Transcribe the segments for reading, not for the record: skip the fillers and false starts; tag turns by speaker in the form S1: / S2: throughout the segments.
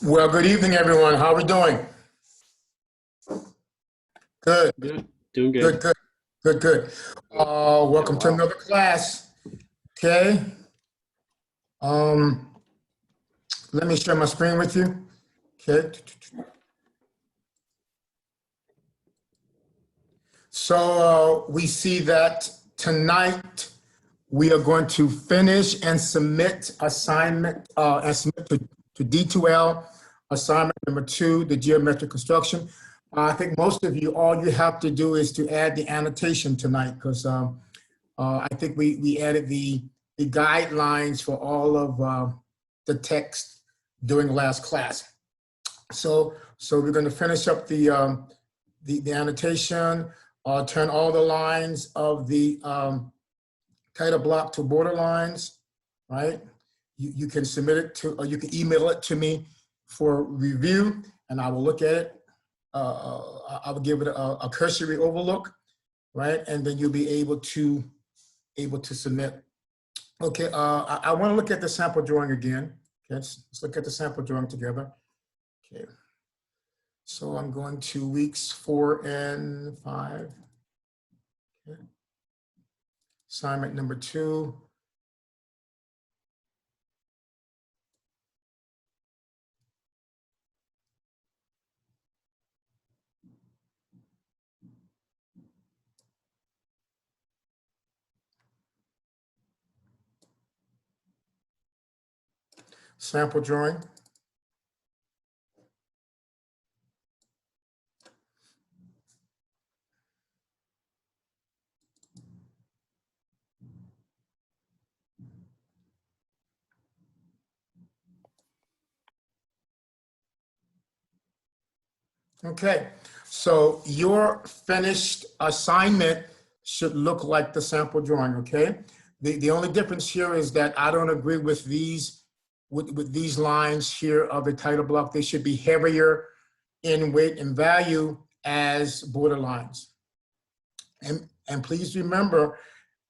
S1: Well, good evening, everyone. How are we doing? Good,
S2: Good. Doing
S1: good,
S2: good.
S1: good, good, good. Welcome to another class. Okay. Um, Let me share my screen with you. Okay. So we see that tonight we are going to finish and submit assignment and submit to D2L assignment number 2, the geometric construction. I think most of you, all you have to do is to add the annotation tonight because I think we added the guidelines for all of the text during last class. So we're going to finish up the annotation, turn all the lines of the title block to border lines, right? You can submit it to, or you can email it to me for review, and I will look at it. I will give it a cursory overlook, right? And then you'll be able to submit. Okay, I want to look at the sample drawing again. Okay, let's look at the sample drawing together. Okay, so I'm going to weeks 4 and 5. Okay. Assignment number 2. Sample drawing. Okay, so your finished assignment should look like the sample drawing, okay? The only difference here is that I don't agree with these with these lines here of the title block. They should be heavier in weight and value as border lines. And please remember,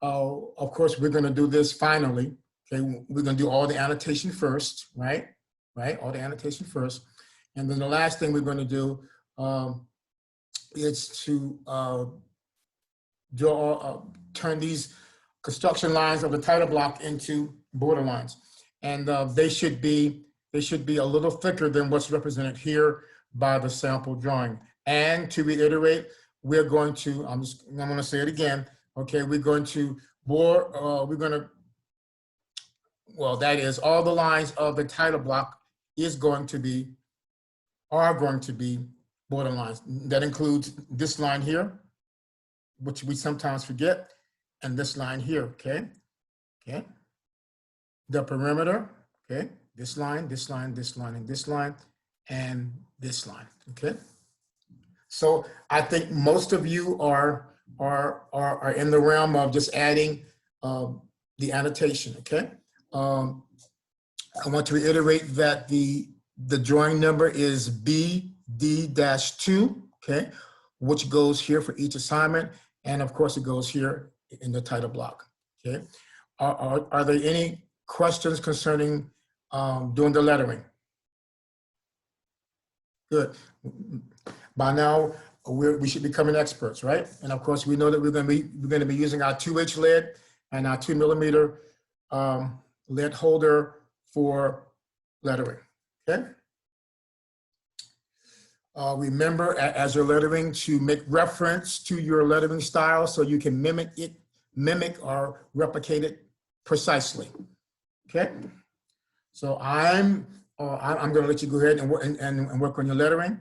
S1: of course, we're gonna do this finally, okay? We're gonna do all the annotation first, right? Right, all the annotation first. And then the last thing we're gonna do is to turn these construction lines of the title block into border lines. And they should be a little thicker than what's represented here by the sample drawing. And to reiterate, we're going to, I'm going to say it again, okay, we're going to well, that is, all the lines of the title block are going to be border lines. That includes this line here, which we sometimes forget, and this line here, okay? Okay. The perimeter, okay? This line, this line, this line, and this line, and this line, okay? So I think most of you are in the realm of just adding the annotation, okay? I want to reiterate that the drawing number is BD-2, okay, which goes here for each assignment. And of course, it goes here in the title block, okay? Are there any questions concerning doing the lettering? Good. By now, we should be becoming experts, right? And of course, we know that we're going to be using our 2H lead and our 2mm lead holder for lettering, okay? Remember, as you're lettering, to make reference to your lettering style so you can mimic or replicate it precisely, okay? So I'm going to let you go ahead and work on your lettering.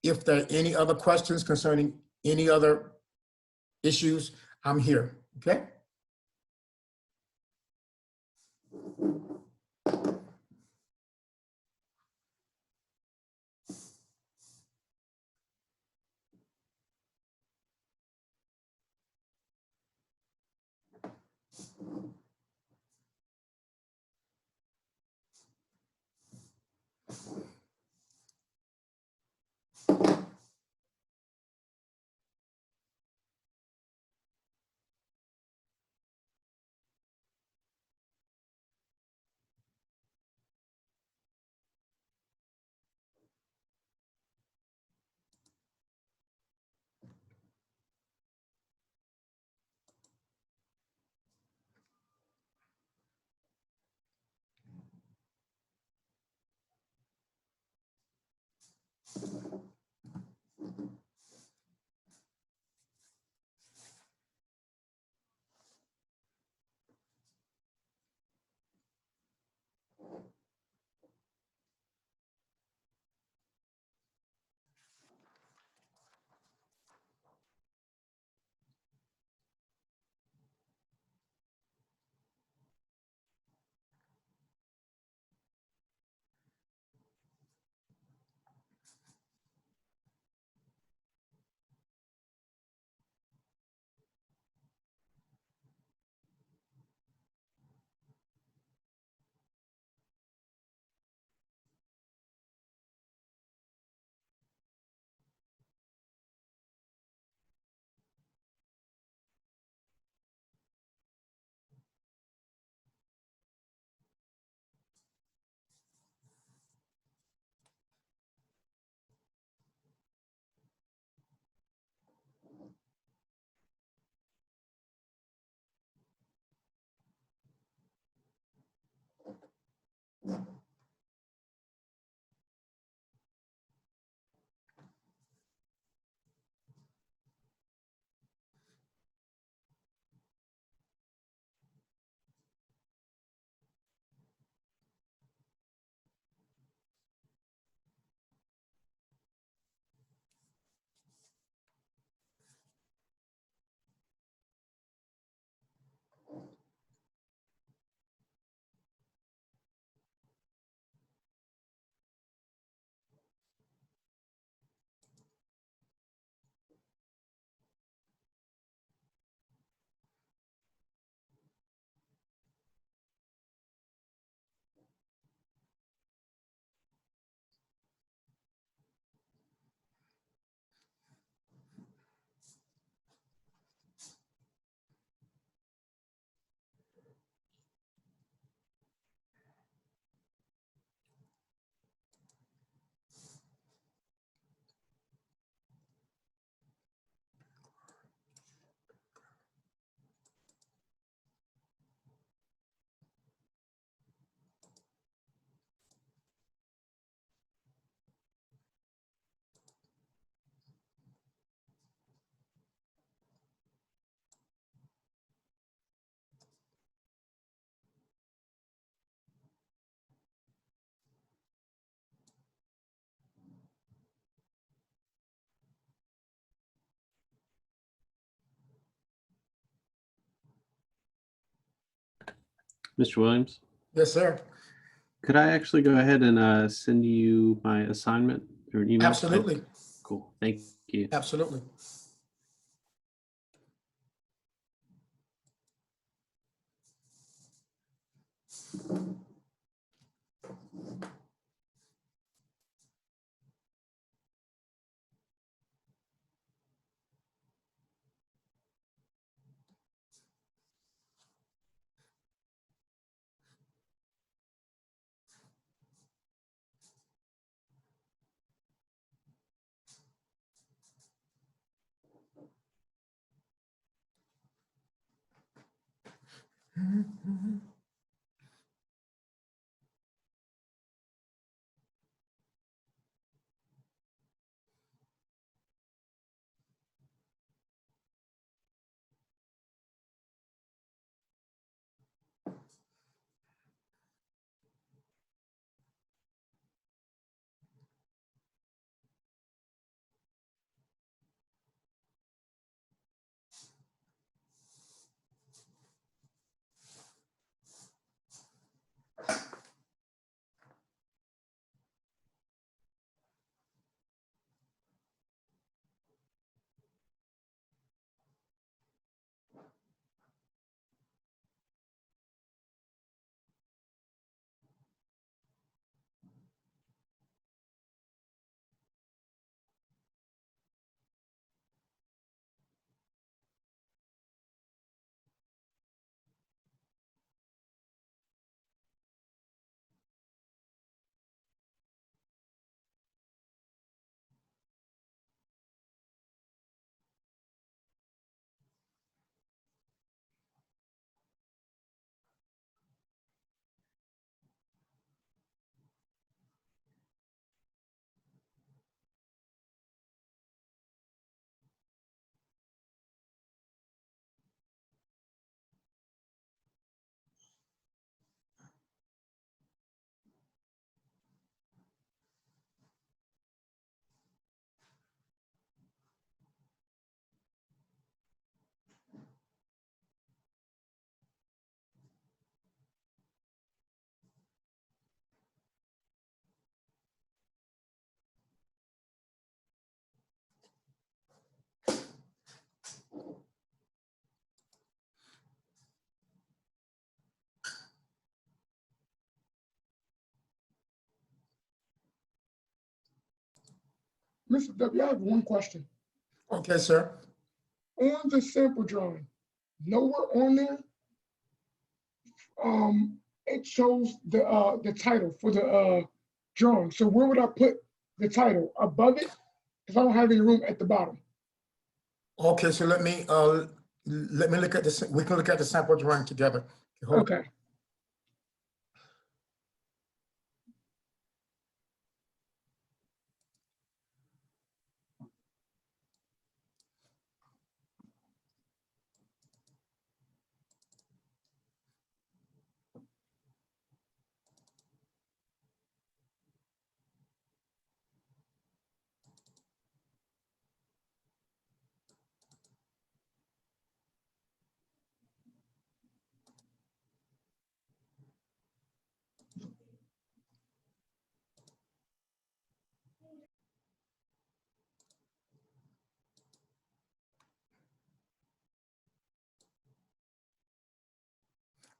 S1: If there are any other questions concerning any other issues, I'm here, okay?
S2: Mr. Williams,
S1: Yes, sir.
S2: could I actually go ahead and send you my assignment or an email?
S1: Absolutely.
S2: Cool. Thank you.
S1: Absolutely.
S3: Mr. W, I have one question.
S1: Okay, sir.
S3: On the sample drawing, nowhere on there, it shows the title for the drawing. So where would I put the title? Above it? Because I don't have any room at the bottom.
S1: Okay, so let me look at this. We can look at the sample drawing together. Hold on.
S3: Okay.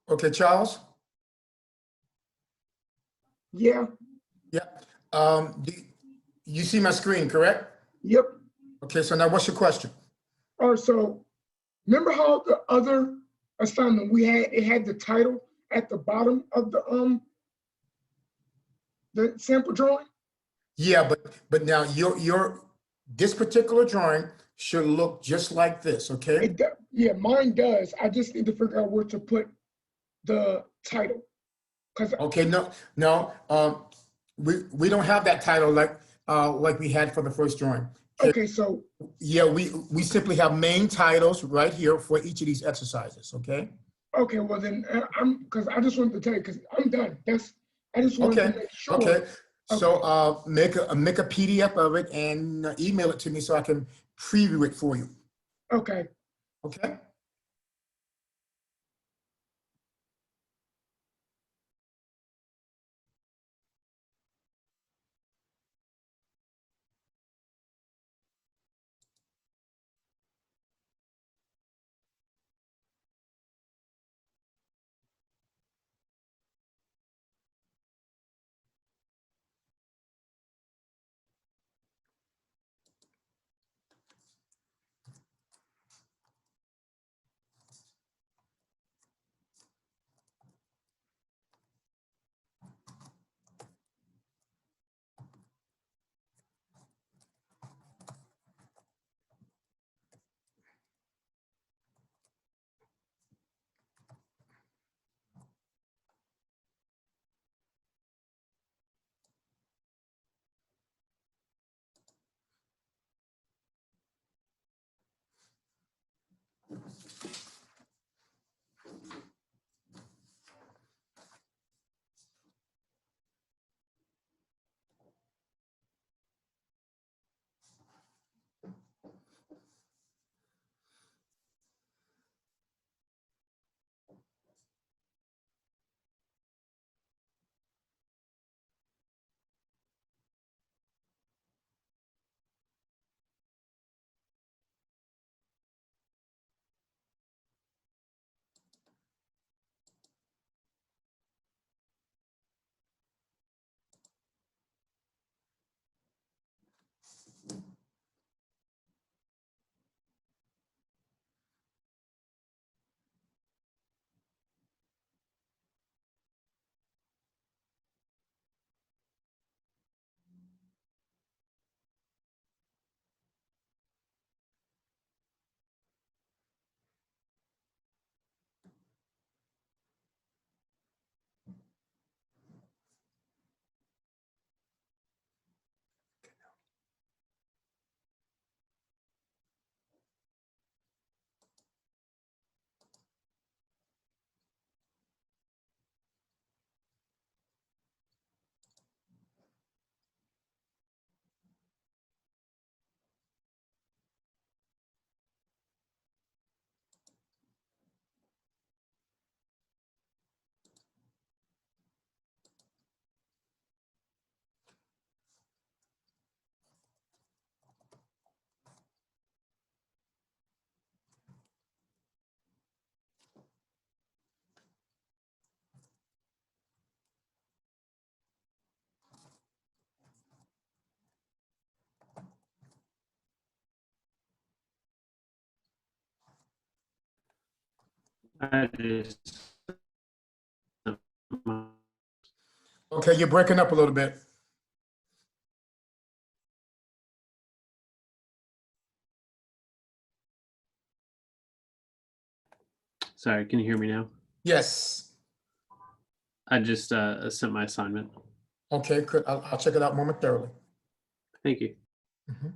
S1: Okay, Charles?
S3: Yeah.
S1: Yeah. You see my screen, correct?
S3: Yep.
S1: Okay, so now what's your question?
S3: All right. So remember how the other assignment we had, it had the title at the bottom of the sample drawing?
S1: Yeah, but now this particular drawing should look just like this, okay?
S3: Yeah, mine does. I just need to figure out where to put the title. Because
S1: Okay, no, we don't have that title like we had for the first drawing.
S3: okay, so
S1: Yeah, we simply have main titles right here for each of these exercises, okay?
S3: okay, well then because I just wanted to tell you because I'm done. I just wanted
S1: Okay,
S3: to make sure.
S1: okay. So make a PDF of it and email it to me so I can preview it for you,
S3: Okay.
S1: okay?
S2: I just,
S1: Okay, you're breaking up a little bit.
S2: sorry, can you hear me now?
S1: Yes.
S2: I just sent my assignment.
S1: Okay, good. I'll check it out momentarily.
S2: Thank you.
S1: Mhm.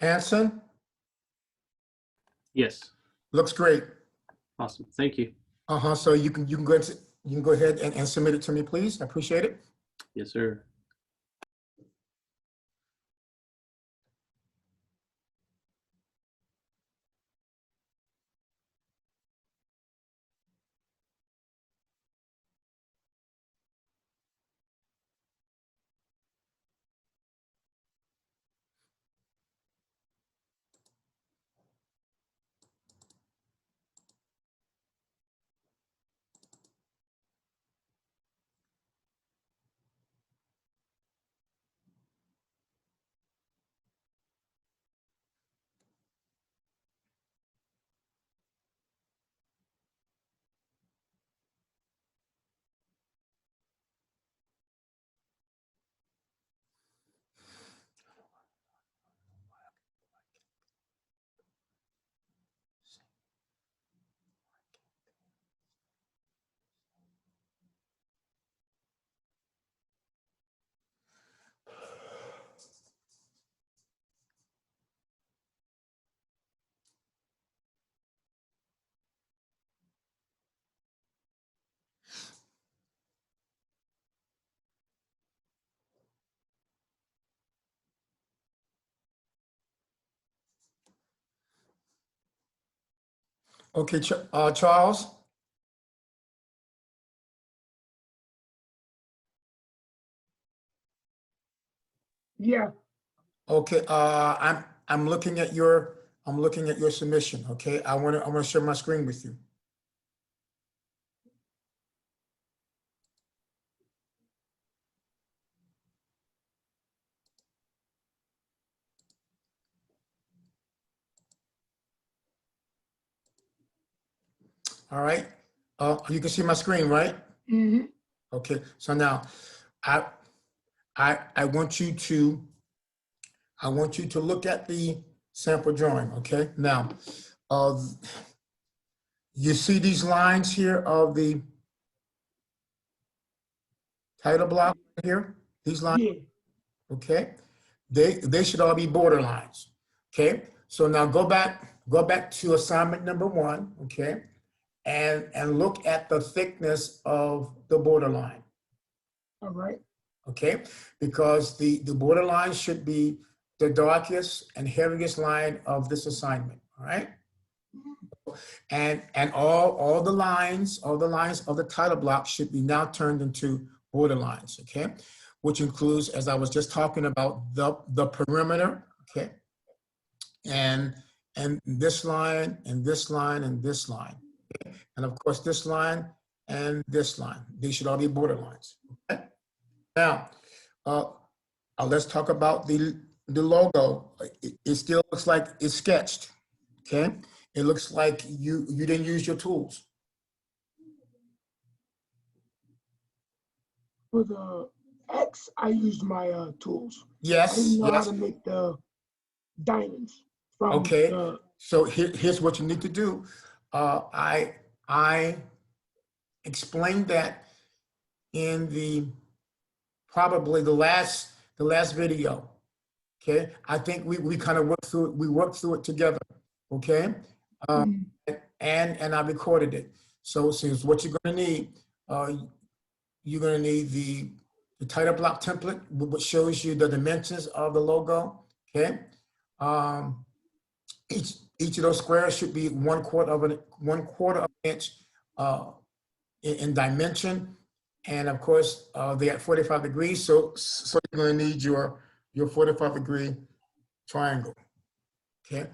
S1: Anson,
S2: Yes.
S1: looks great.
S2: Awesome. Thank you.
S1: So you can go ahead and submit it to me, please. I appreciate it.
S2: Yes, sir.
S1: Okay, Charles.
S3: Yeah,
S1: Okay, I'm looking at your submission. Okay, I want to share my screen with you. All right. You can see my screen, right?
S3: hmm
S1: Okay. So now, I I want you to look at the sample drawing. Okay. Now, uh, you see these lines here of the title block here. These lines.
S3: yeah,
S1: Okay. They should all be border lines. Okay. So now go back to assignment number 1. Okay. And look at the thickness of the borderline.
S3: all right,
S1: Okay, because the borderline should be the darkest and heaviest line of this assignment. All right, and all the lines of the title block should be now turned into borderlines. Okay, which includes, as I was just talking about, the perimeter. Okay, and this line and this line and this line. And of course, this line and this line. They should all be borderlines. Okay? Now, uh, let's talk about the logo. It still looks like it's sketched. Okay? It looks like you didn't use your tools.
S3: for the X, I used my tools. I
S1: Yes,
S3: didn't know how
S1: yes.
S3: to make the diamonds from
S1: Okay.
S3: the,
S1: So here's what you need to do. I explained that in probably the last video. Okay. I think we kind of worked through it together. Okay. Um,
S3: mm,
S1: and I recorded it. So since what you're going to need, uh, you're going to need the title block template, which shows you the dimensions of the logo. Okay. Um, each of those squares should be 1/4 of an inch uh, in dimension, and of course they're at 45 degrees. So you're going to need your 45-degree triangle. Okay.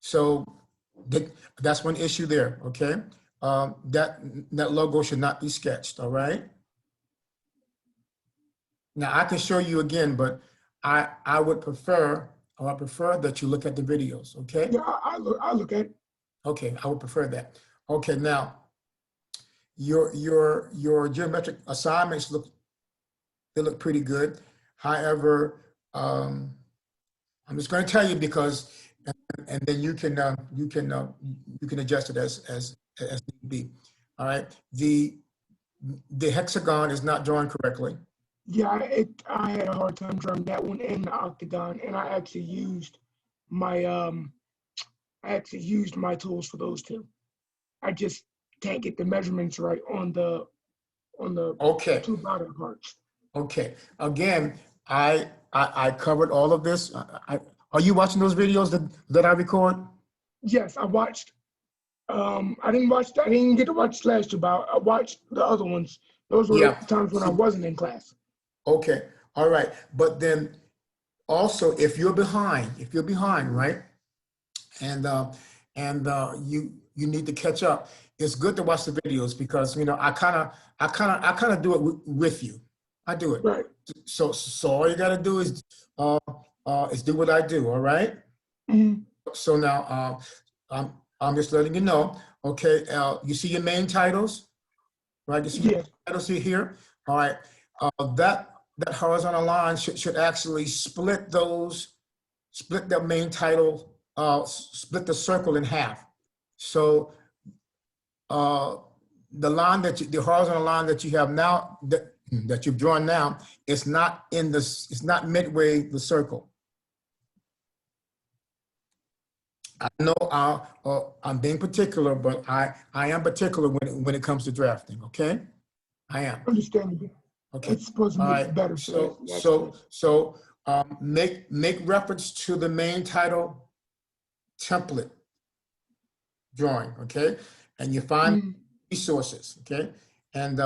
S1: So that's one issue there. Okay. That logo should not be sketched. All right. Now I can show you again, but I would prefer, or I prefer that you look at the videos. Okay.
S3: yeah, I look at it.
S1: Okay, I would prefer that. Okay, now your geometric assignments look pretty good. However, I'm just going to tell you because, and then you can adjust it as need be. All right. The hexagon is not drawn correctly.
S3: Yeah, I had a hard time drawing that one in the octagon, and my um I actually used my tools for those two. I just can't get the measurements right on the
S1: Okay.
S3: two bottom parts.
S1: Okay. Again, I covered all of this. Are you watching those videos that I record?
S3: Yes, I watched. I didn't get to watch the last two, but I watched the other ones. Those were
S1: Yeah.
S3: the times when I wasn't in class.
S1: Okay. All right. But then also, if you're behind, right, and you need to catch up, it's good to watch the videos because I kind of do it with you. I do it.
S3: Right.
S1: So all you got to do is do what I do. All right.
S3: Mhm.
S1: So now I'm just letting you know. Okay. You see your main titles, right? You see your
S3: Yeah.
S1: titles here. All right. That horizontal line should actually split that main title, split the circle in half. So uh, the horizontal line that you have now, that you've drawn now, it's not midway the circle. I know I'm being particular, but I am particular when it comes to drafting. Okay, I am.
S3: Understandable.
S1: Okay.
S3: It's supposed to
S1: All
S3: make
S1: right.
S3: it better, so
S1: So
S3: that's
S1: so
S3: good.
S1: so make reference to the main title template drawing. Okay, and you find
S3: Mm,
S1: resources. Okay, and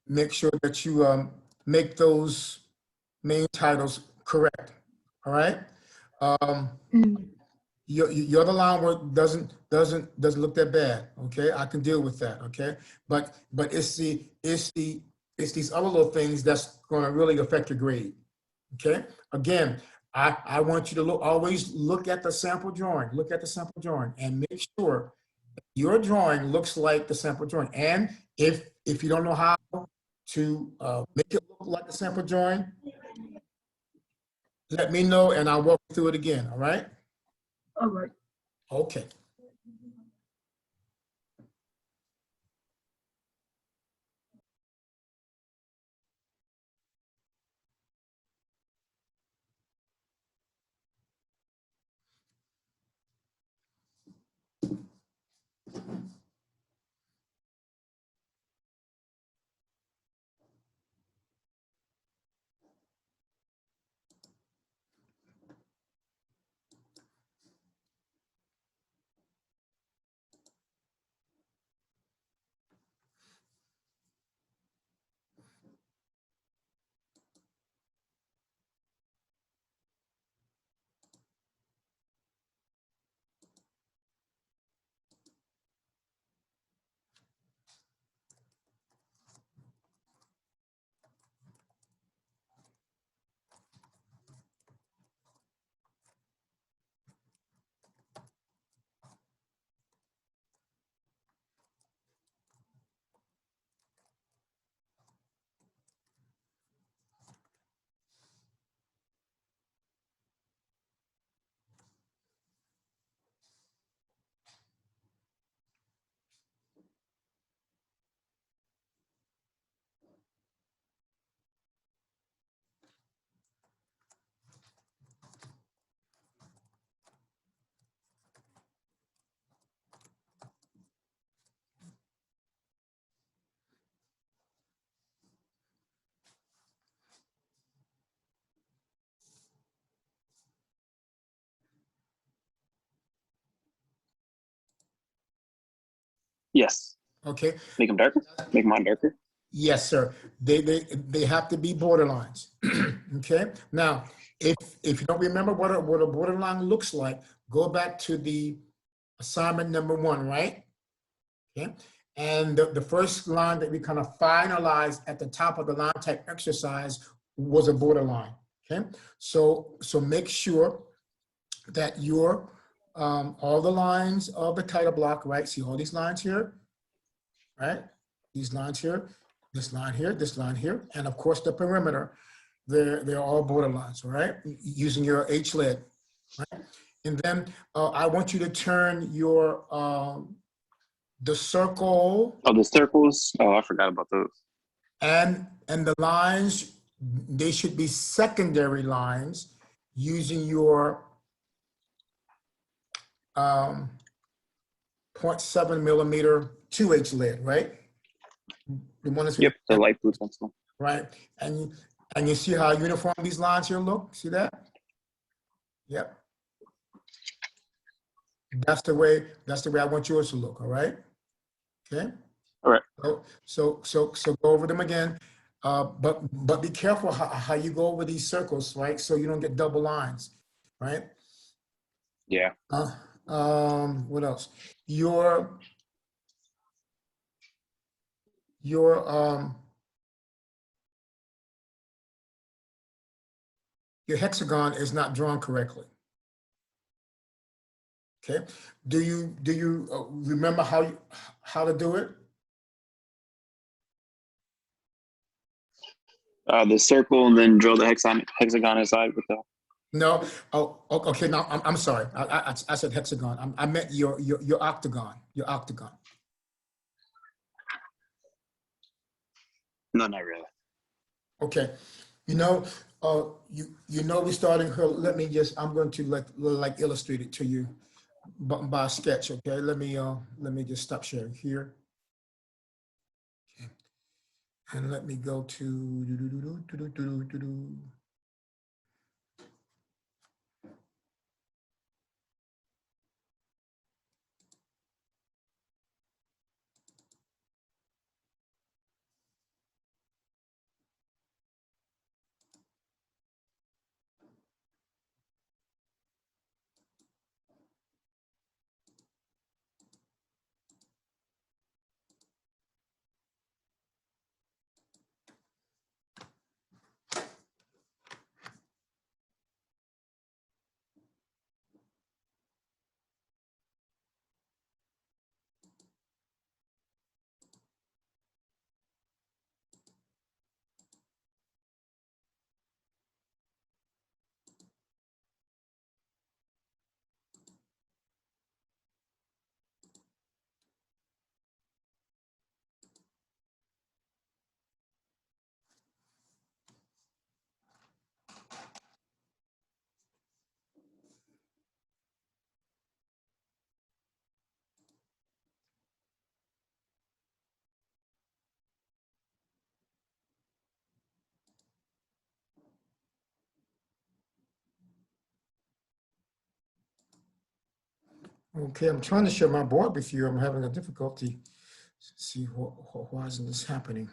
S1: make sure that you make those main titles correct. All right. Um,
S3: mm,
S1: your other line work doesn't look that bad. Okay, I can deal with that. Okay, but it's these other little things that's going to really affect your grade. Okay, again, I want you to always look at the sample drawing. Look at the sample drawing and make sure your drawing looks like the sample drawing. And if you don't know how to make it look like the sample drawing, let me know and I'll walk you through it again. All right.
S3: all right.
S1: Okay.
S4: Yes.
S1: Okay,
S4: Make them darker. Make mine darker.
S1: yes, sir. They have to be borderlines. Okay. Now, if you don't remember what a borderline looks like, go back to the assignment number 1, right? Okay. And the first line that we kind of finalized at the top of the line type exercise was a borderline. Okay. So make sure that your all the lines of the title block, right? See all these lines here, right? These lines here, this line here, this line here, and of course the perimeter. They're all borderlines, all right? Using your H lid, right? And then I want you to turn your the circle
S4: Oh, the circles. Oh, I forgot about those.
S1: and the lines. They should be secondary lines using your 0.7 millimeter 2H lid, right? The one that's
S4: Yep, the light blue pencil.
S1: right, and you see how uniform these lines here look. See that? Yep. That's the way I want yours to look. All right. Okay.
S4: All right.
S1: So go over them again, but be careful how you go over these circles, right? So you don't get double lines, right?
S4: Yeah.
S1: What else? Your hexagon is not drawn correctly. Okay. Do you remember how to do it?
S4: The circle and then drill the hexagon inside with the.
S1: No. Oh, okay. No, I'm sorry. I said hexagon. I meant your octagon. Your octagon.
S4: No, not really.
S1: Okay. You know, we're starting here. Let me just. I'm going to like illustrate it to you by a sketch. Okay. Let me just stop sharing here. Okay. And let me go to. Okay, I'm trying to share my board with you. I'm having a difficulty. See why isn't this happening?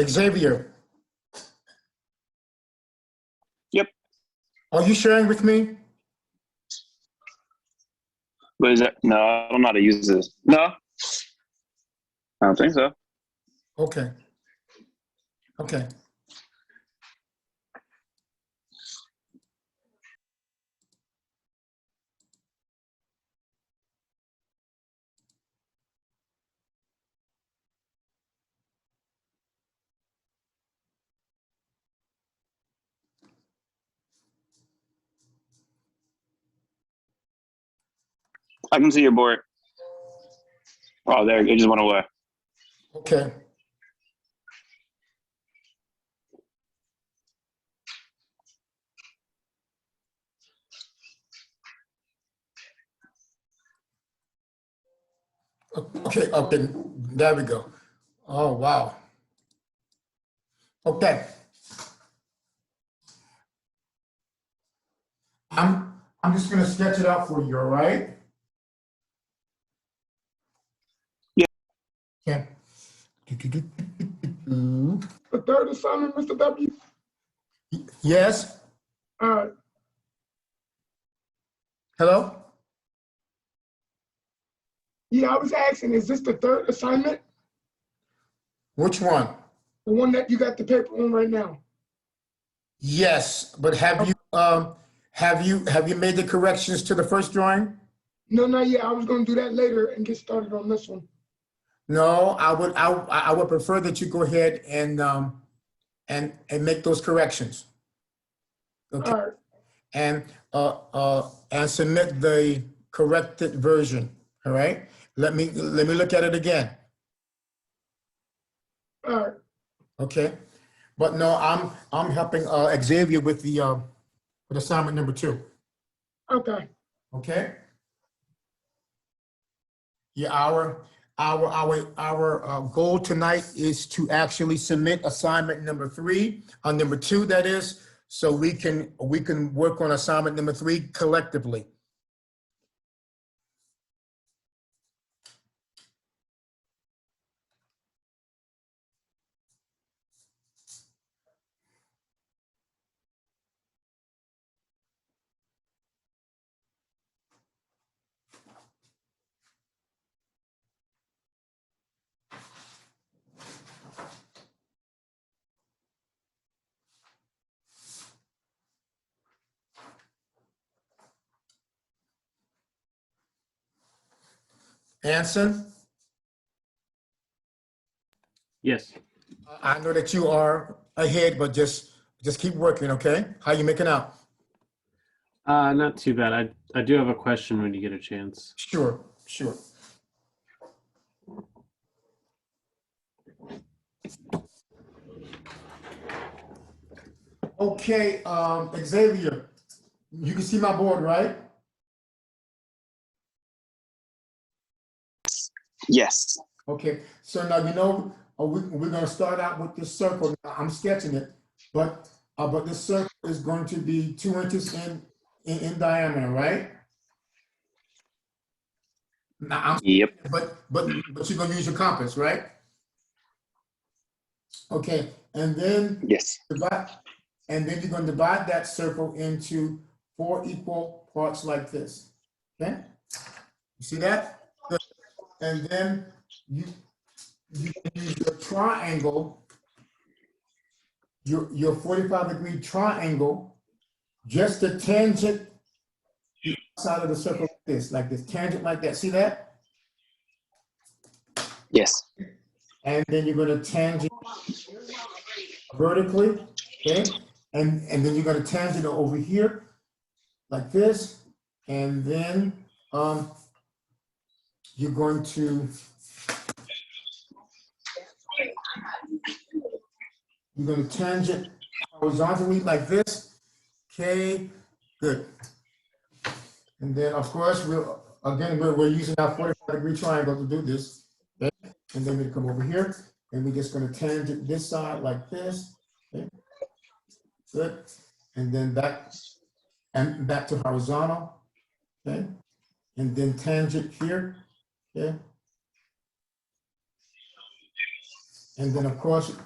S1: Xavier,
S4: Yep.
S1: are you sharing with me?
S4: What is that? No, I don't know how to use this. No, I don't think so.
S1: Okay. Okay.
S4: I can see your board. Oh, there, it just went away.
S1: Okay. Okay, okay, there we go. Oh, wow. Okay. I'm just gonna sketch it out for you, all right?
S4: Yeah.
S1: Okay.
S3: The third assignment, Mr. W.
S1: Yes,
S3: Uh,
S1: hello?
S3: yeah, I was asking, is this the third assignment?
S1: Which one?
S3: The one that you got the paper on right now?
S1: Yes, but have you made the corrections to the first drawing?
S3: No, not yet. I was gonna do that later and get started on this one.
S1: No, I would prefer that you go ahead and make those corrections. Okay,
S3: All right,
S1: and submit the corrected version. All right. Let me look at it again.
S3: all right.
S1: Okay, but no, I'm helping Xavier with the with assignment number 2.
S3: Okay.
S1: Okay. Yeah, our goal tonight is to actually submit assignment number 3 on number 2, that is, so we can work on assignment number 3 collectively. Anson,
S2: Yes.
S1: I know that you are ahead, but just keep working, okay? How you making out?
S2: Not too bad. I do have a question when you get a chance.
S1: Sure, sure. Okay, Xavier, you can see my board, right?
S4: Yes.
S1: Okay, so now we're gonna start out with this circle. Now, I'm sketching it, but this circle is going to be 2 inches in diameter, right? Now
S4: Yep.
S1: but you're gonna use your compass, right? Okay, and then
S4: Yes.
S1: you're gonna divide that circle into 4 equal parts like this. Okay, you see that? Good. And then you can use your triangle, your 45-degree triangle, just to tangent the outside of the circle like this, tangent like that. See that?
S4: Yes.
S1: And then you're going to tangent vertically, okay? And then you're going to tangent over here like this, and then you're going to tangent horizontally like this. Okay, good. And then of course we're using our 45-degree triangle to do this. Okay? And then we come over here and we're just going to tangent this side like this. Okay, good. And then back to horizontal. Okay, and then tangent here. Okay, and then of course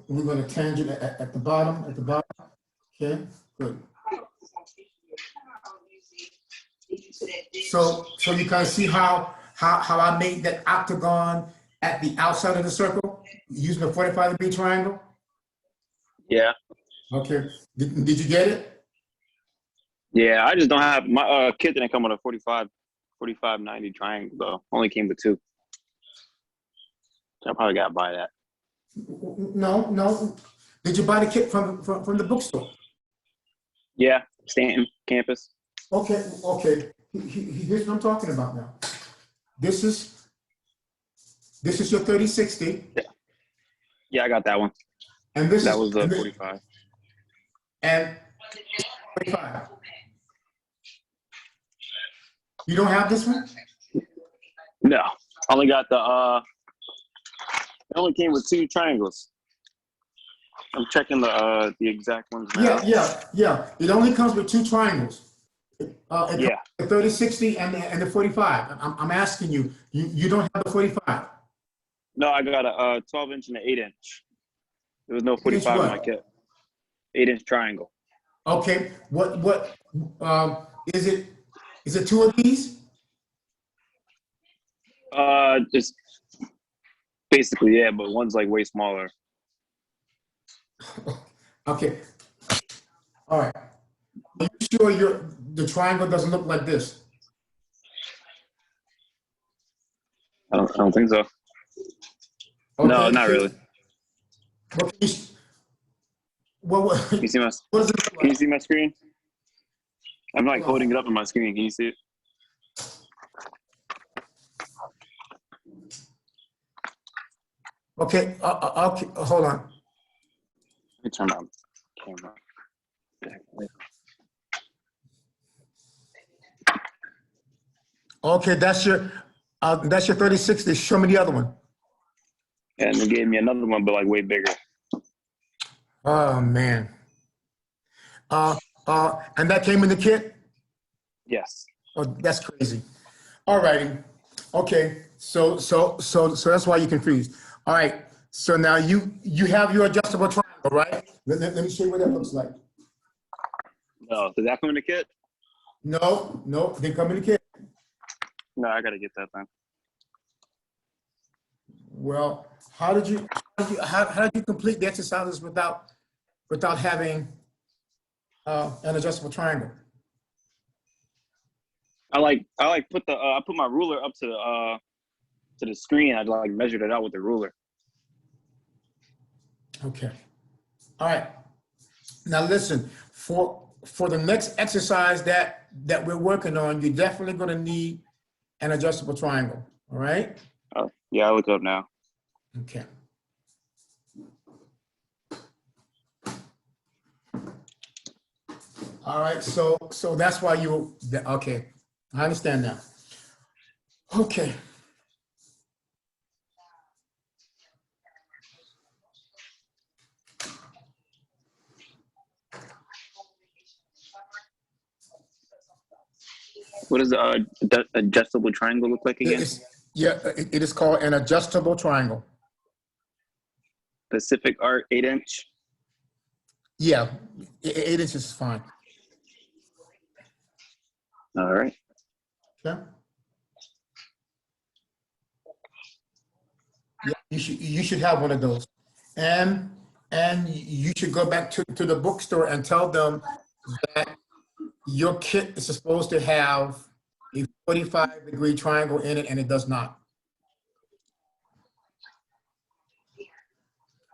S1: We're going to tangent at the bottom, Okay, good. So you kind of see how I made that octagon at the outside of the circle using a 45-degree triangle?
S4: Yeah.
S1: Okay. Did you get it?
S4: Yeah, I just don't have my kit didn't come with a 45-90 triangle though. Only came with 2. So I probably gotta buy that.
S1: No. Did you buy the kit from the bookstore?
S4: Yeah, Stanton campus.
S1: Okay. Here's what I'm talking about now. This is your 3060.
S4: Yeah, I got that one.
S1: And this
S4: That
S1: is
S4: was the 45.
S1: And 45. You don't have this one?
S4: No, I only got the it only came with 2 triangles. I'm checking the exact ones now.
S1: Yeah. It only comes with 2 triangles. It comes
S4: Yeah.
S1: with the 3060 and the 45. I'm asking you. You don't have the 45.
S4: No, I got a 12-inch and an 8-inch. There was no
S1: 8-inch
S4: 45 in my
S1: what?
S4: kit. 8-inch triangle.
S1: Okay. What is it? Is it 2 of these?
S4: Just basically, yeah, but one's like way smaller.
S1: Okay. All right. Are you sure the triangle doesn't look like this?
S4: I don't think so.
S1: Okay.
S4: No, not really.
S1: What can you, what,
S4: Can you see my
S1: what does it look
S4: Can you
S1: like?
S4: see my screen? I'm like holding it up on my screen. Can you see it?
S1: Okay. Okay. Hold on.
S4: Let me turn my camera.
S1: Okay, that's your 3060. Show me the other one.
S4: And they gave me another one, but like way bigger.
S1: Oh man. And that came in the kit?
S4: Yes.
S1: Oh, that's crazy. All righty. Okay. So that's why you're confused. All right. So now you have your adjustable triangle, right? Let me show you what that looks like.
S4: No, does that come in the kit?
S1: No, didn't come in the kit.
S4: No, I gotta get that then.
S1: Well, how did you complete the exercises without having an adjustable triangle?
S4: I put the I put my ruler up to the screen. I like measured it out with the ruler.
S1: Okay. All right. Now listen, for the next exercise that we're working on, you're definitely going to need an adjustable triangle. All right.
S4: Yeah, I look up now.
S1: Okay. All right. So that's why okay. I understand now. Okay.
S4: What does the adjustable triangle look like again?
S1: It is called an adjustable triangle.
S4: Pacific Art 8-inch.
S1: Yeah, 8 inches is fine.
S4: All right.
S1: Okay. Yeah, you should have one of those, and you should go back to the bookstore and tell them that your kit is supposed to have a 45-degree triangle in it, and it does not.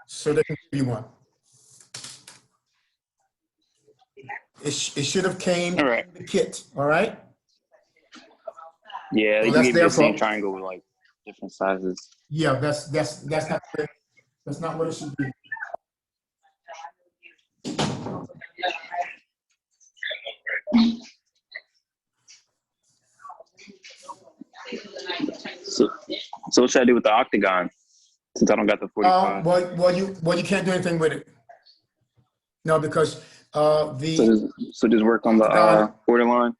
S1: So they can give you one. It should have came
S4: All right.
S1: in the kit. All right.
S4: Yeah,
S1: Well,
S4: you
S1: that's
S4: gave me
S1: their
S4: the same
S1: fault.
S4: triangle with like different sizes.
S1: Yeah, that's not what it should be.
S4: So what should I do with the octagon? Since I don't got the 45.
S1: Well, you can't do anything with it. No, because
S4: So just work on the
S1: octagon.
S4: borderline.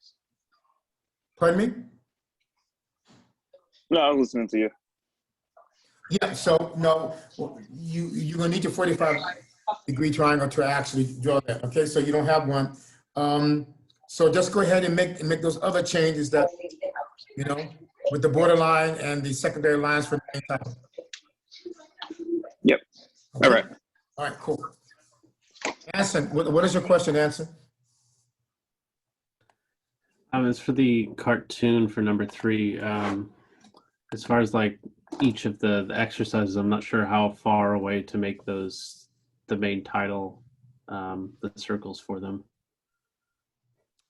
S1: Pardon me?
S4: No, I was listening to you.
S1: Yeah, so no, well, you're gonna need your 45-degree triangle to actually draw that, okay? So you don't have one. So just go ahead and make those other changes that, you know, with the borderline and the secondary lines for the main title.
S4: Yep.
S1: Okay?
S4: All right.
S1: All right, cool. Anson, what is your question, Anson?
S2: It's for the cartoon for number 3. As far as like each of the exercises, I'm not sure how far away to make those the main title, the circles for them.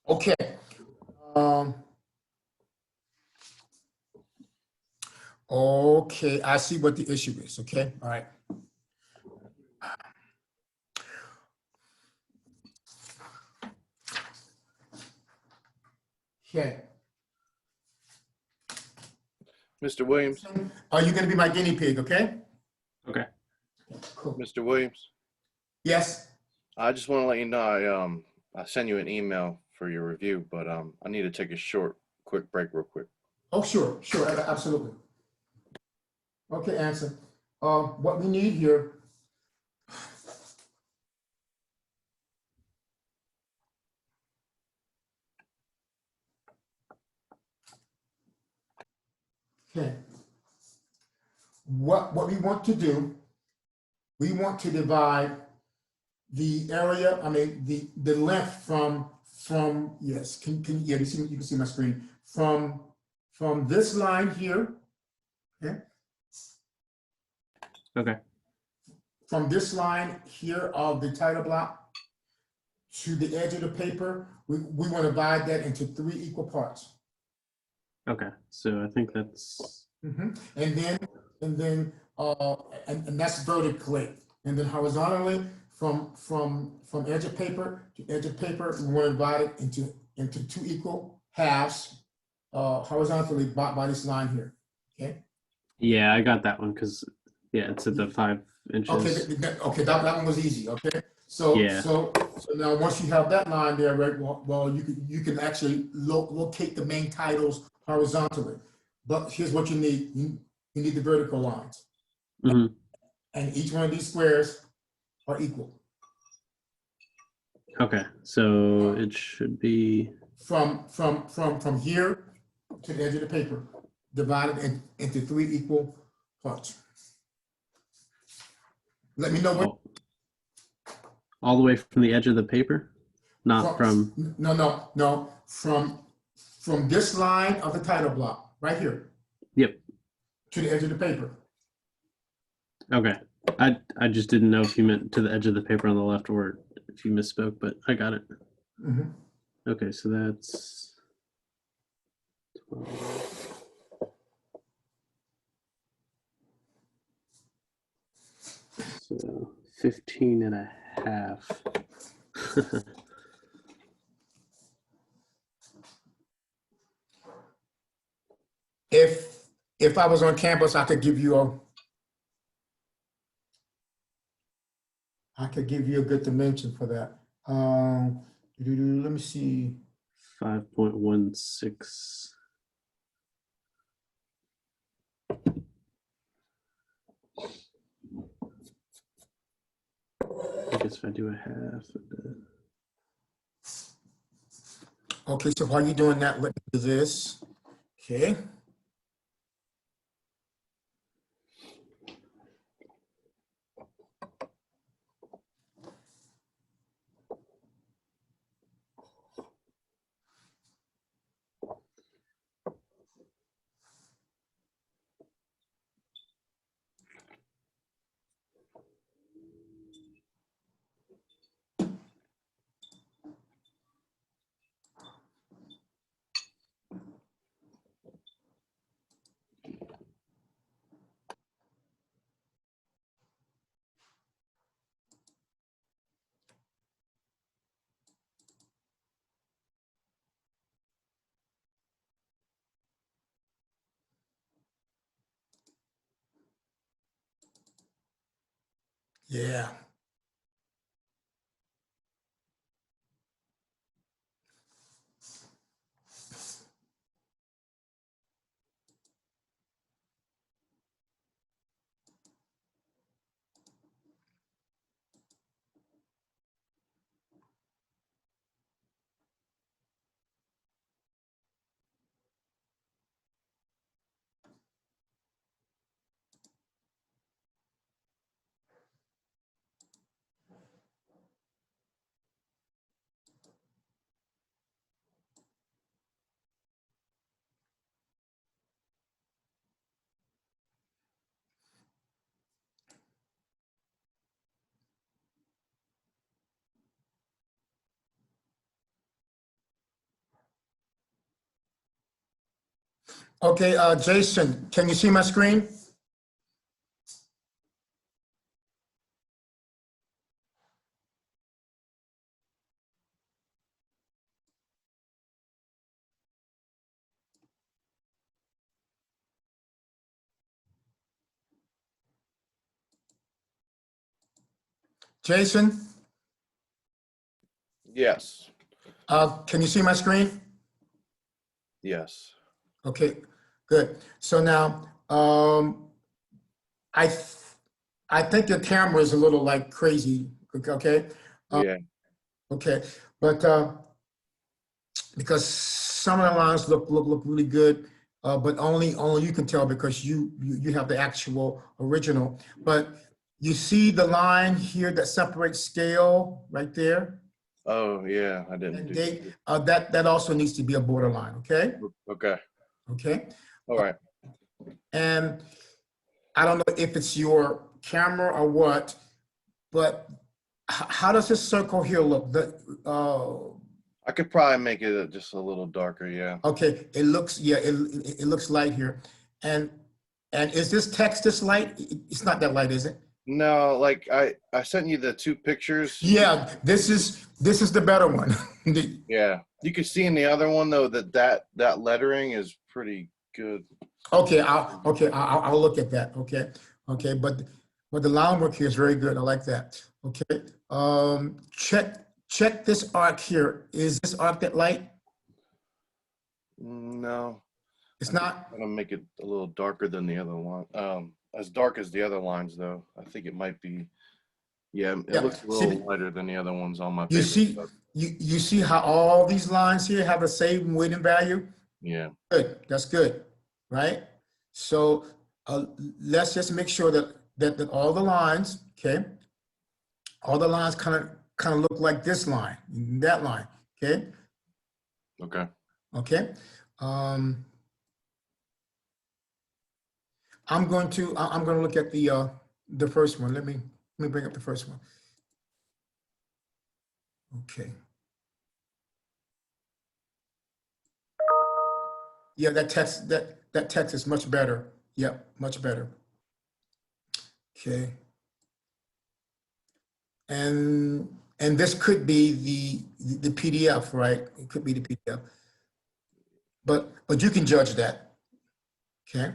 S1: Okay. Okay, I see what the issue is, okay? All right. Okay.
S5: Mr. Williams,
S1: Are you gonna be my guinea pig, okay?
S2: Okay.
S1: Cool.
S5: Mr. Williams,
S1: Yes?
S5: I just want to let you know I sent you an email for your review, but I need to take a quick break real quick.
S1: Oh, sure, absolutely. Okay, Anson. What we need here. Okay. What we want to do, we want to divide the area, I mean, the length from yes, yeah, you can see my screen, from this line here, okay?
S2: Okay.
S1: From this line here of the title block to the edge of the paper, we want to divide that into 3 equal parts.
S2: Okay. So I think that's
S1: And then that's vertically, and then horizontally from edge of paper to edge of paper, we want to divide it into 2 equal halves, horizontally by this line here. Okay.
S2: yeah, I got that one because yeah, it's at the 5 inches.
S1: Okay, that one was easy. Okay. So
S2: Yeah.
S1: so now once you have that line there, right? Well, you can actually locate the main titles horizontally. But here's what you need. You need the vertical lines.
S2: Mhm.
S1: And each one of these squares are equal.
S2: Okay. So it should be
S1: From here to the edge of the paper, divided into 3 equal parts. Let me know what.
S2: all the way from the edge of the paper, not from.
S1: No. From this line of the title block, right here,
S2: Yep.
S1: to the edge of the paper.
S2: Okay. I just didn't know if you meant to the edge of the paper on the left or if you misspoke, but I got it.
S1: Mhm.
S2: Okay, so that's 12. So 15 and a half.
S1: If I was on campus, I could give you a good dimension for that. Let me see.
S2: 5.16. I guess if I do a half.
S1: Okay, so while you're doing that, let me do this. Okay. Yeah. Okay, Jason, can you see my screen? Jason,
S5: Yes.
S1: can you see my screen?
S5: Yes.
S1: Okay, good. So now, I, th- I think your camera is a little like crazy, okay?
S5: Yeah.
S1: Okay, but because some of the lines look really good, but only you can tell because you have the actual original. But you see the line here that separates scale right there
S5: Oh, yeah. I didn't
S1: and
S5: do.
S1: date. That also needs to be a borderline. Okay,
S5: Okay.
S1: okay.
S5: All right.
S1: And I don't know if it's your camera or what, but how does this circle here look?
S5: I could probably make it just a little darker. Yeah.
S1: Okay, it looks, yeah, it looks light here. And is this text this light? It's not that light, is it?
S5: No, like I sent you the two pictures.
S1: Yeah, this is the better one.
S5: Yeah. You can see in the other one though that lettering is pretty good.
S1: Okay, I'll look at that. Okay, okay, but the line work here is very good. I like that. Okay, check this arc here. Is this arc that light?
S5: No,
S1: It's
S5: I think
S1: not.
S5: I'm gonna make it a little darker than the other one. As dark as the other lines though. I think it might be. Yeah, it
S1: Yeah.
S5: looks a
S1: See,
S5: little lighter than the other ones on my
S1: you
S5: paper.
S1: see,
S5: But
S1: you see how all these lines here have the same weighting value?
S5: yeah.
S1: Good, that's good, right? So let's just make sure that all the lines, okay, all the lines kind of look like this line, that line, okay,
S5: Okay.
S1: okay. I'm going to look at the first one. Let me bring up the first one. Okay. Yeah, that text is much better. Yep, much better. Okay. And this could be the PDF, right? It could be the PDF. But you can judge that. Okay.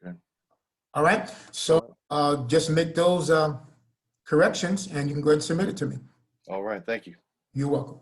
S5: Okay.
S1: All right. So just make those corrections and you can go ahead and submit it to me.
S5: All right. Thank you.
S1: You're welcome.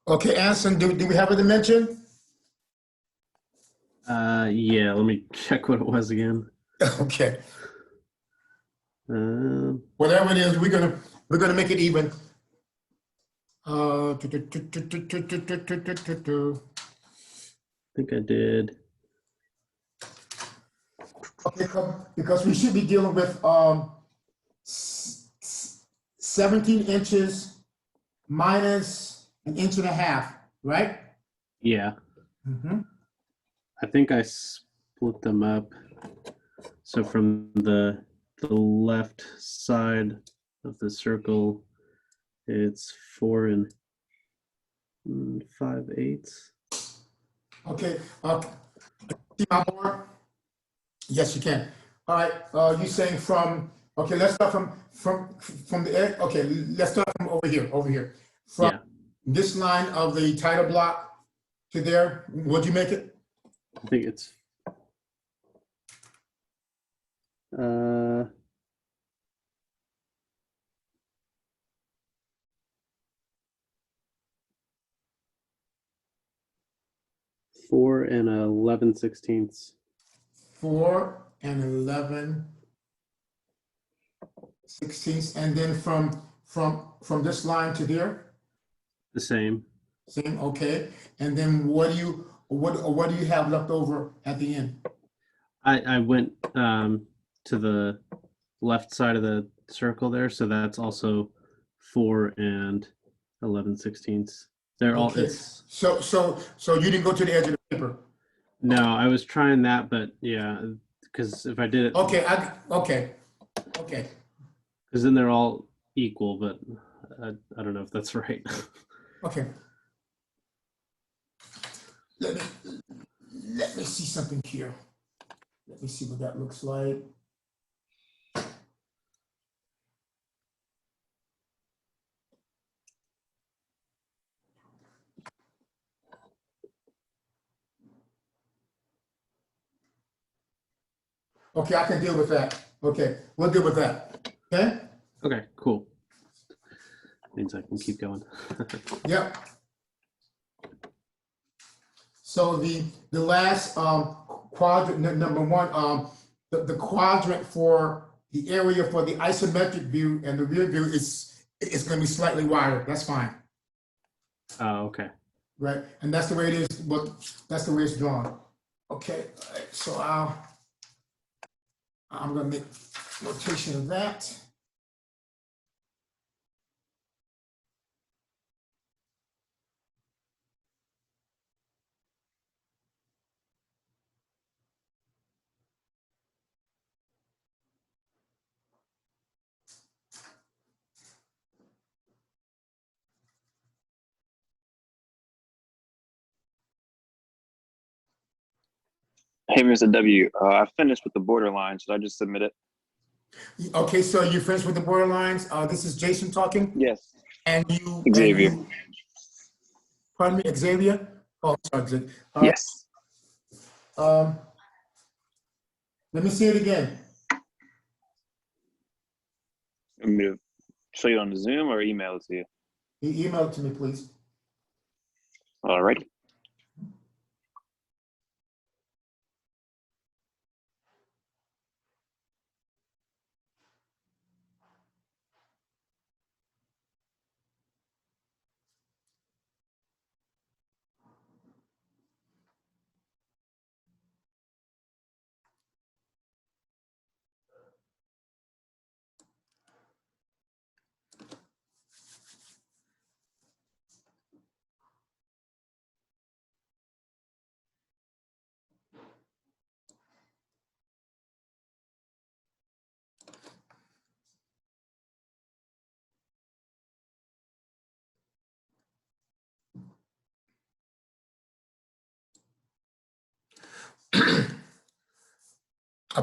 S1: Okay, Anson, do we have a dimension?
S2: Yeah, let me check what it was again.
S1: Okay.
S2: Um,
S1: Whatever it is, we're gonna make it even.
S2: I think I did.
S1: Okay, because we should be dealing with 17 inches minus an inch and a half, right?
S2: Yeah,
S1: Mm-hmm.
S2: I think I split them up. So from the left side of the circle, it's 4 and 5/8.
S1: Okay. See my board? Yes, you can. All right. You saying from Okay, let's start from the edge. Okay, let's start from over here. From
S2: Yeah,
S1: this line of the title block to there, what'd you make it?
S2: I think it's uh 4 and 11/16.
S1: 4 and 11/16, and then from this line to there,
S2: The same.
S1: same. Okay, and then what do you have left over at the end?
S2: I went to the left side of the circle there, so that's also 4 and 11/16. They're all
S1: Okay,
S2: it's
S1: so you didn't go to the edge of the paper.
S2: no, I was trying that, but yeah, because if I did it,
S1: Okay, okay.
S2: because then they're all equal, but I don't know if that's right.
S1: Okay. Let me see something here. Let me see what that looks like. Okay, I can deal with that. Okay, we'll deal with that. Okay?
S2: Okay, cool. Means I can keep going.
S1: Yep. So the last quadrant, number one, the quadrant for the area for the isometric view and the rear view is going to be slightly wider. That's fine,
S2: Oh, okay.
S1: right? And that's the way it is. But that's the way it's drawn. Okay. All right, so I'm going to make notation of that.
S4: Hey, Mr. W, I finished with the borderline. Should I just submit it?
S1: Okay, so you finished with the borderlines. This is Jason talking,
S4: Yes.
S1: and you
S4: Xavier.
S1: pardon me, Xavier. Oh, sorry, Xavier.
S4: Yes.
S1: Let me see it again.
S4: Want me to show you on the Zoom or email it to you?
S1: You email it to me, please.
S4: Alrighty.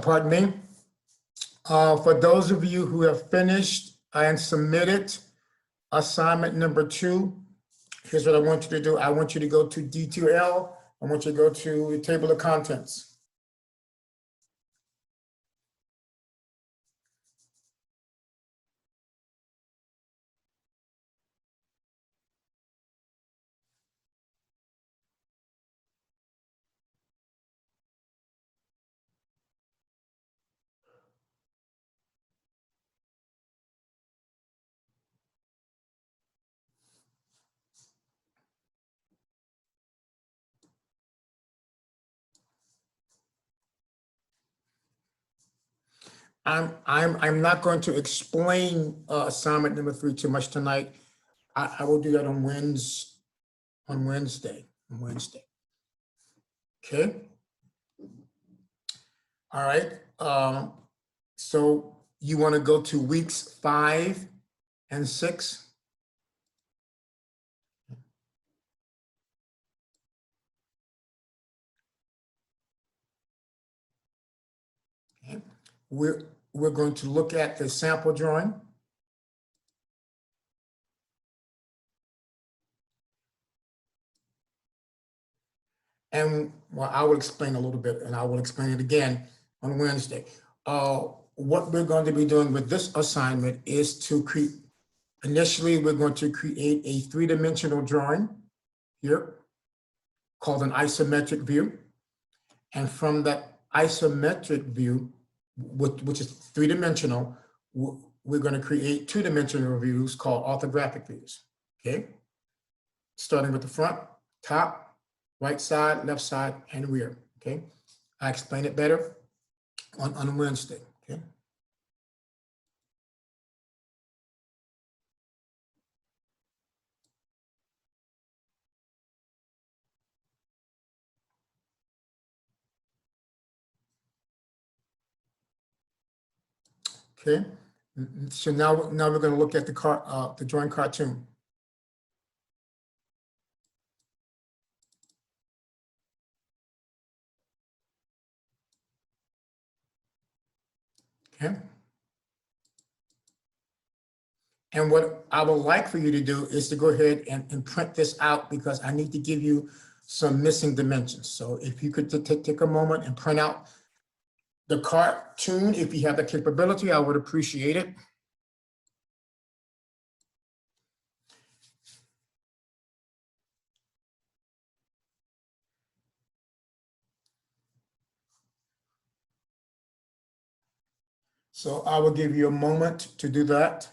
S1: Pardon me. For those of you who have finished and submitted assignment number 2, here's what I want you to do. I want you to go to D2L. I want you to go to the table of contents. I'm not going to explain assignment number 3 too much tonight. I will do that on Wednesday. Okay. All right. So you want to go to weeks 5 and 6? Okay. we're going to look at the sample drawing. And well, I will explain a little bit, and I will explain it again on Wednesday. What we're going to be doing with this assignment is to create, initially, we're going to create a three-dimensional drawing here called an isometric view. And from that isometric view, which is three-dimensional, we're going to create two-dimensional views called orthographic views, okay? Starting with the front, top, right side, left side, and rear, okay? I explain it better on Wednesday, okay? Okay, so now we're going to look at the drawing cartoon. Okay. And what I would like for you to do is to go ahead and print this out, because I need to give you some missing dimensions. So if you could take a moment and print out the cartoon, if you have the capability, I would appreciate it. So I will give you a moment to do that.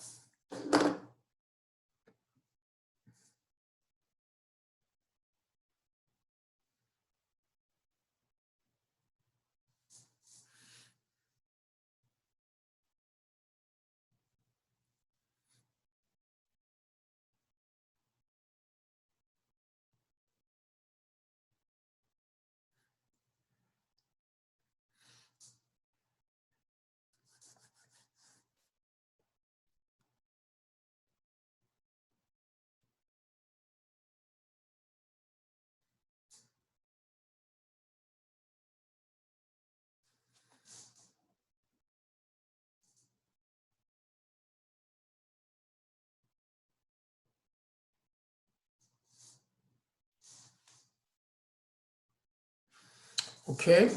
S1: Okay.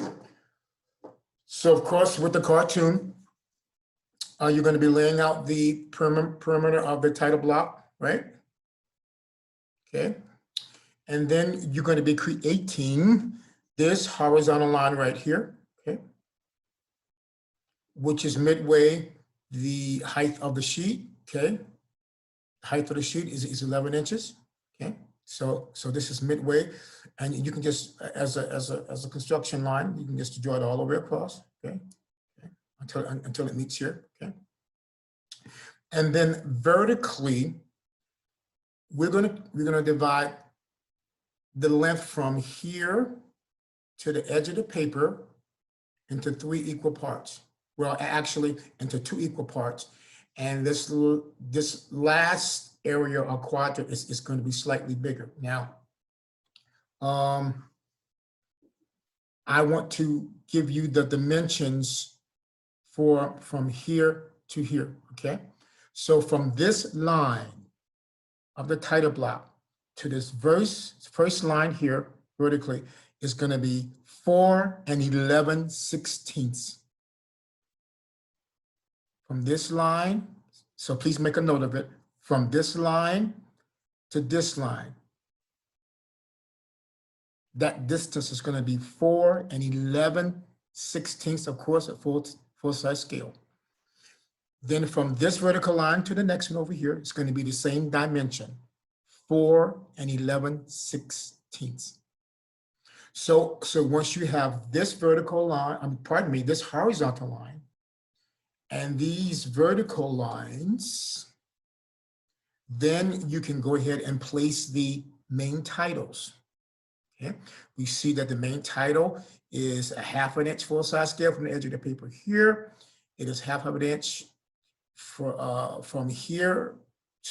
S1: So of course, with the cartoon, you're going to be laying out the perimeter of the title block, right? Okay. And then you're going to be creating this horizontal line right here, okay, which is midway the height of the sheet, okay? The height of the sheet is 11 inches, okay? So this is midway, and you can just, as a construction line, you can just draw it all the way across, okay? Until it meets here, okay? And then vertically, we're gonna divide the length from here to the edge of the paper into 3 equal parts. Well, actually into 2 equal parts. And this last area or quadrant is going to be slightly bigger. Now, I want to give you the dimensions from here to here, okay? So from this line of the title block to this first line here vertically is going to be 4 11/16. From this line, so please make a note of it, from this line to this line, that distance is going to be 4 11/16, of course, at full size scale. Then from this vertical line to the next one over here, it's going to be the same dimension, 4 11/16. So once you have this vertical line, pardon me, this horizontal line, and these vertical lines, then you can go ahead and place the main titles. Okay, we see that the main title is a 1/2 inch full size scale from the edge of the paper here. It is 1/2 inch from here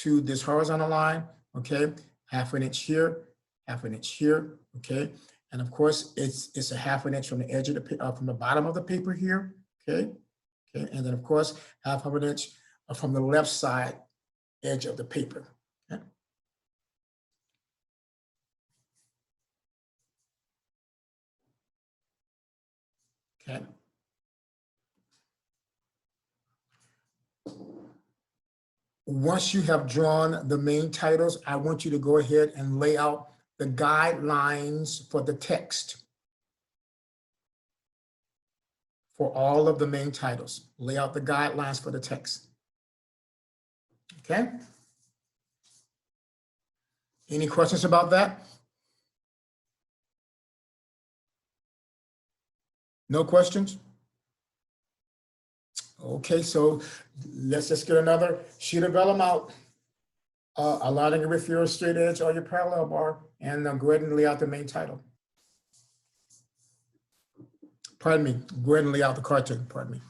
S1: to this horizontal line. Okay, 1/2 inch here, 1/2 inch here. Okay, and of course it's a 1/2 inch from the edge of the from the bottom of the paper here. Okay, Okay, and then of course, half of an inch from the left side edge of the paper. Okay. Okay. Once you have drawn the main titles, I want you to go ahead and lay out the guidelines for the text for all of the main titles. Lay out the guidelines for the text. Okay? Any questions about that? No questions? Okay, so let's just get another sheet of vellum out. Aligning it with your straight edge or your parallel bar, and go ahead and lay out the main title. Pardon me, go ahead and lay out the cartoon, pardon me.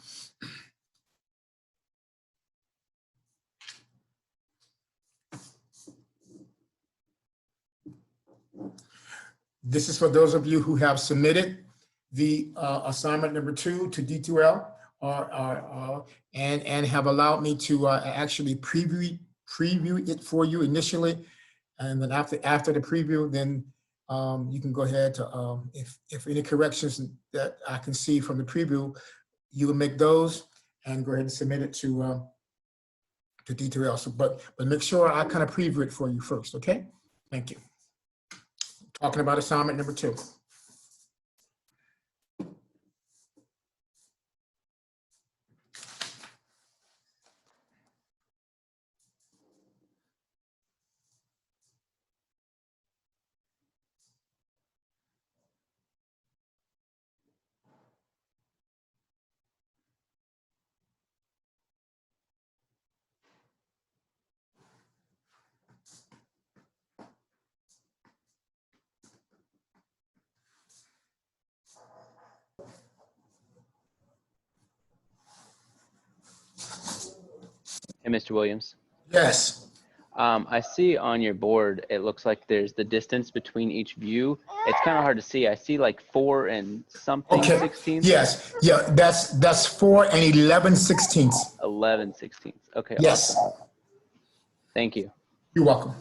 S1: This is for those of you who have submitted the assignment number 2 to D2L and have allowed me to actually preview it for you initially. And then after the preview, then you can go ahead to, if any corrections that I can see from the preview, you will make those and go ahead and submit it to D2L. So, but make sure I kind of preview it for you first, okay? Thank you. Talking about assignment number 2.
S6: Hey, Mr. Williams.
S1: Yes.
S6: I see on your board, it looks like there's the distance between each view. It's kind of hard to see. I see like 4 and something
S1: Okay.
S6: 16.
S1: Yes. Yeah. That's 4 and 11/16.
S6: 11/16. Okay.
S1: Yes.
S6: Awesome. Thank you.
S1: You're welcome.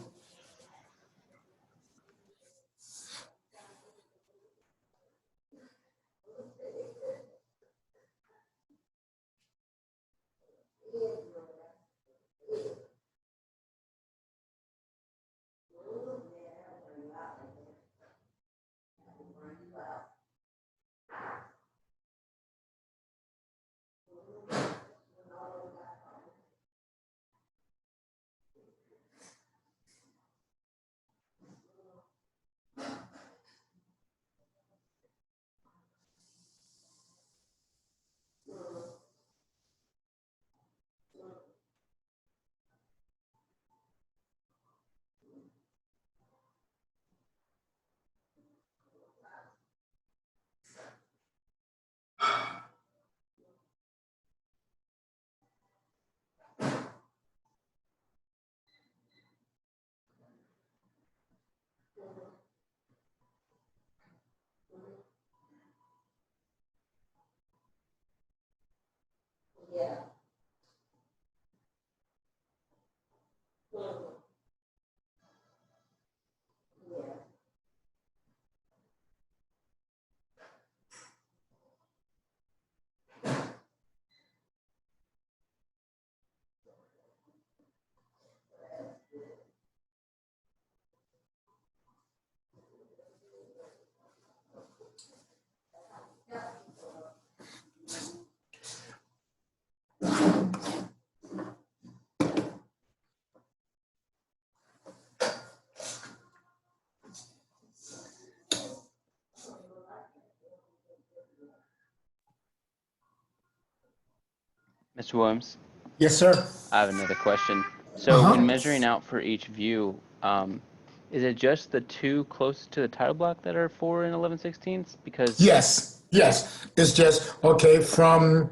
S6: Mr. Williams,
S1: Yes, sir.
S6: I have another question. So when measuring out for each view, is it just the 2 closest to the title block that are 4 and 11/16? Because
S1: Yes. It's just okay from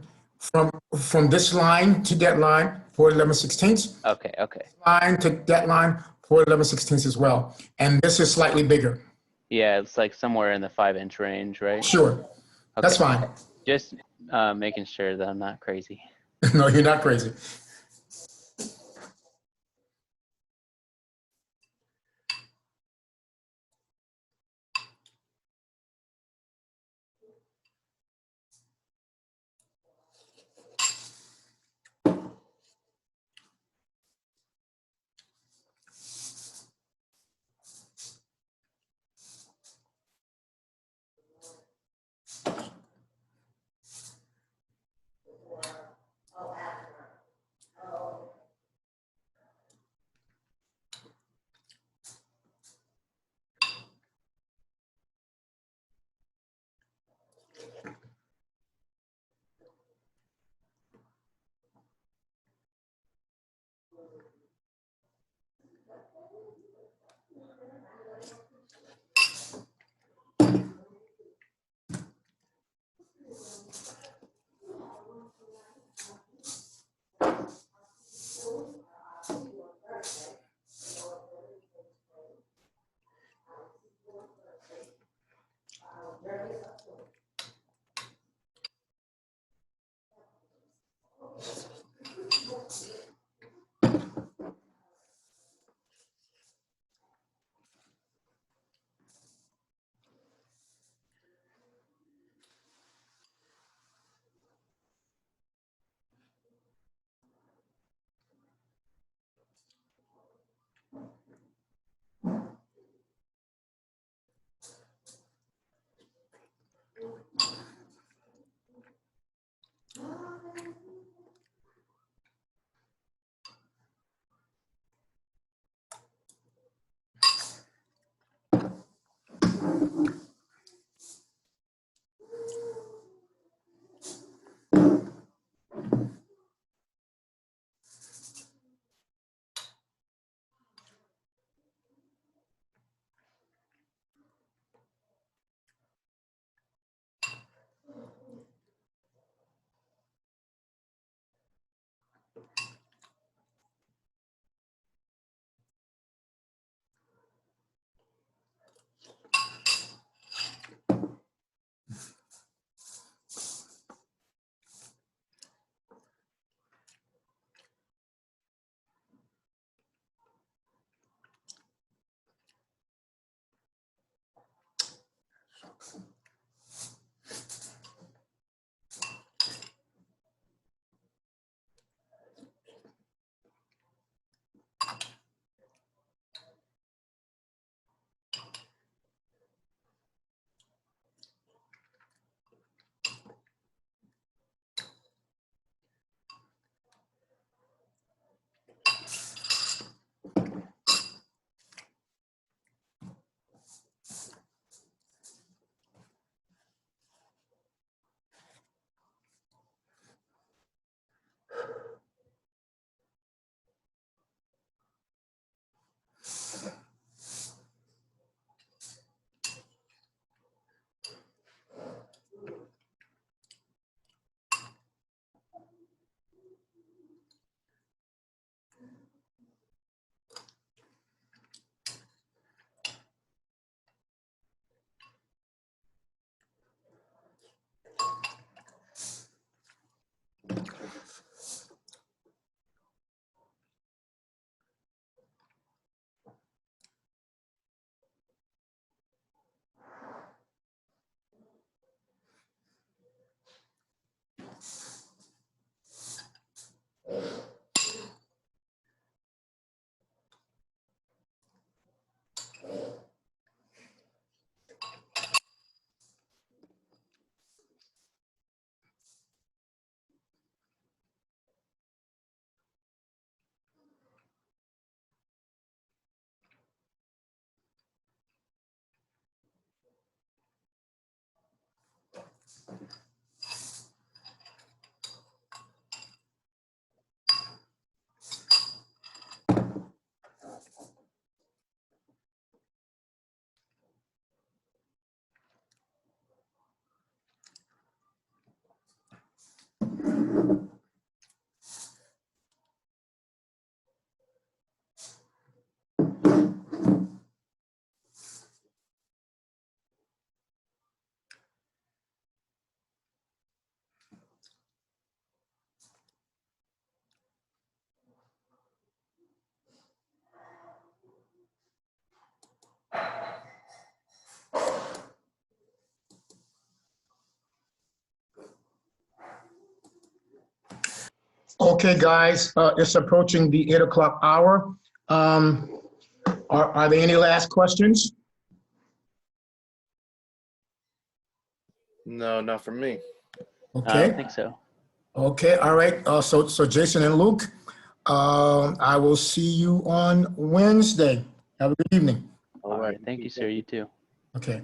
S1: this line to that line for 11/16.
S6: okay.
S1: Line to that line for 11/16 as well. And this is slightly bigger.
S6: Yeah, it's like somewhere in the 5-inch range, right?
S1: Sure. That's fine.
S6: Just making sure that I'm not crazy.
S1: No, you're not crazy. Okay, guys, it's approaching the 8 o'clock hour. Are there any last questions?
S5: No, not for me.
S6: I don't
S1: Okay,
S6: think so.
S1: okay, all right. So Jason and Luke, I will see you on Wednesday. Have a good evening.
S5: All
S6: All
S5: right.
S6: right. Thank you, sir. You too.
S1: Okay.